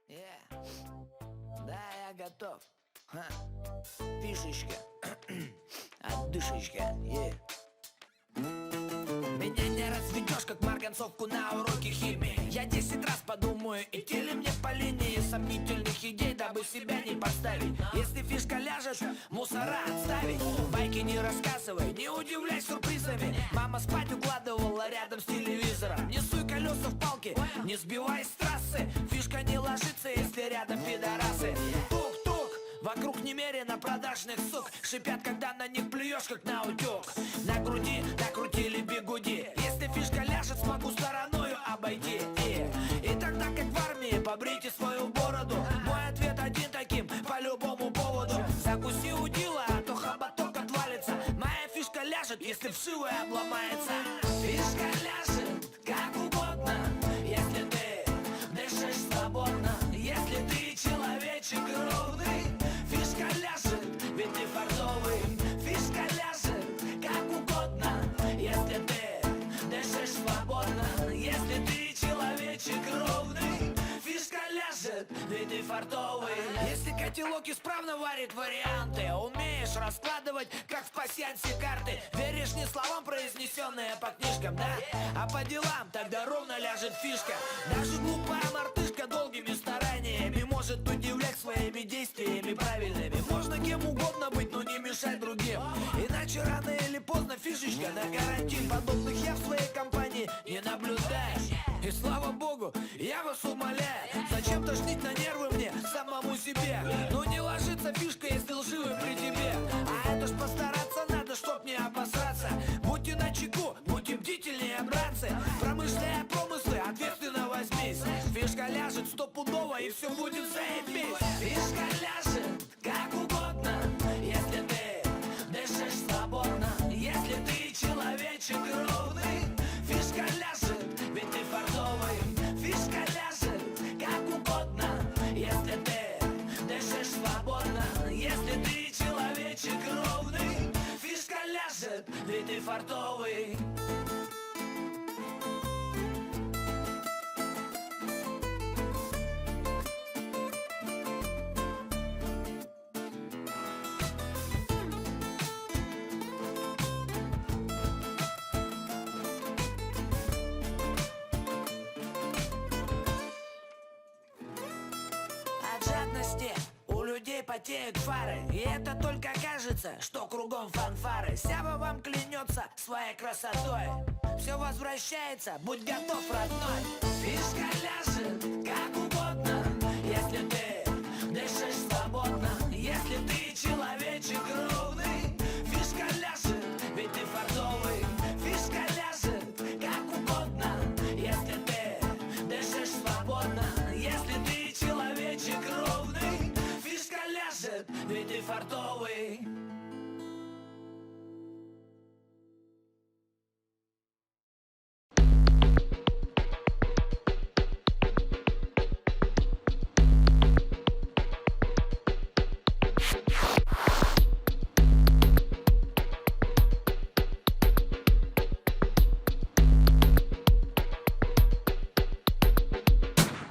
Да, я готов. Фишечка, отдышечка, Меня не разведешь, как марганцовку на уроке химии. Я 10 раз подумаю, идти ли мне по линии сомнительных идей, дабы себя не подставить. Если фишка ляжет, мусора отставить. Байки не рассказывай, не удивляй сюрпризами. Мама спать укладывала рядом с телевизором. Не суй колеса в палки, не сбивай с трассы. Фишка не ложится, если рядом пидорасы. Тук-тук, вокруг немерено продажных сук. Шипят, когда на них плюешь, как на утюг. На груди накрутили бигуди. Если фишка ляжет, смогу стороною обойти. И тогда, как в армии, побрейте свою бороду. Мой ответ один таким, по любому поводу. Закуси удила, а то хоботок отвалится. Моя фишка ляжет, если вшивая обломается. Фишка ляжет, как угодно, если ты дышишь свободно. Если ты человечек ровный, фишка ляжет, ведь ты фартовый. Фишка ляжет, как угодно, если ты дышишь свободно. Если ты человечек ровный, фишка ляжет, ведь ты фартовый. Если котелок исправно варит варианты, умеешь раскладывать, как в пасьянсе, карты. Веришь не словам, произнесенные по книжкам, да? А по делам тогда ровно ляжет фишка. Даже глупая мартышка долгими стараниями может удивлять своими действиями правильными. Можно кем угодно быть, но не мешать другим. Иначе рано или поздно фишечка на карантин. Подобных я в своей компании не наблюдаю. И слава богу, я вас умоляю, зачем тошнить на нервы мне, самому себе? Ну не ложится фишка, если лживый при тебе. А это ж постараться надо, чтоб не обосраться. Будьте начеку, будьте бдительнее, братцы. Промышляя промыслы, ответственно возьмись. Фишка ляжет стопудово, и все будет заебись. Фишка ляжет, как угодно, если ты дышишь свободно. Если ты человечек ровный, фишка ляжет, ведь ты фартовый. Фишка ляжет, как угодно, если ты дышишь свободно. Если ты человечек ровный, фишка ляжет, ведь ты фартовый. От жадности у людей потеют фары. И это только кажется, что кругом фанфары. Сява вам клянется своей красотой. Все возвращается, будь готов, родной. Фишка ляжет, как угодно, если ты дышишь свободно. Если ты человечек ровный, фишка ляжет, ведь ты фартовый. Фишка ляжет, как угодно, если ты дышишь свободно. Если ты человечек ровный, фишка ляжет, ведь ты фартовый.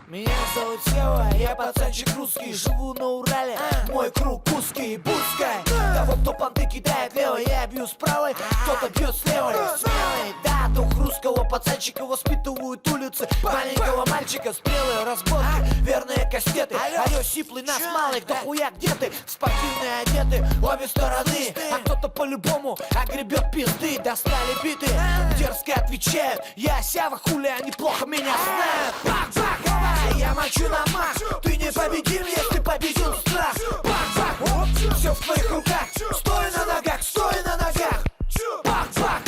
Меня зовут Сева, я пацанчик русский. Живу на Урале, мой круг узкий. Пускай того, кто понты кидает левой, я бью с правой, кто-то бьет с левой. Смелый, да, дух русского пацанчика воспитывают улицы маленького мальчика. Стрелы, разборки, верные кастеты. Алло, сиплый, нас малый, кто хуя, где ты? Спортивные одеты, обе стороны. А кто-то по-любому огребет пизды. Достали биты, дерзко отвечают. Я Сева, хули, они плохо меня знают. Бах-бах! Я мочу на макс. Ты не победим, если победил страх. Бах-бах, все в твоих руках. Стой на ногах, стой на ногах. Бах-бах,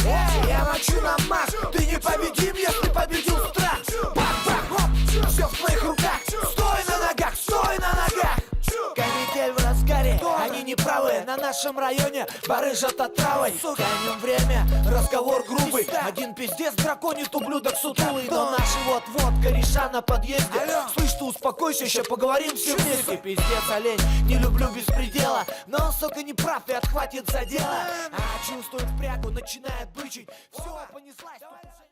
я мочу на макс. Ты не победим, если победил страх. Бах-бах, все в твоих руках. Стой на ногах, стой на ногах. Канитель в разгаре, они не правы. На нашем районе барыжат отравой. Тянем время, разговор грубый. Один пиздец драконит, ублюдок сутулый. Но наши вот-вот кореша на подъезде. Слышь, ты успокойся, еще поговорим все вместе. Пиздец, олень, не люблю беспредела. Но он, сука, не прав и отхватит за дело. А чувствует впрягу, начинает бычить. Все, понеслась.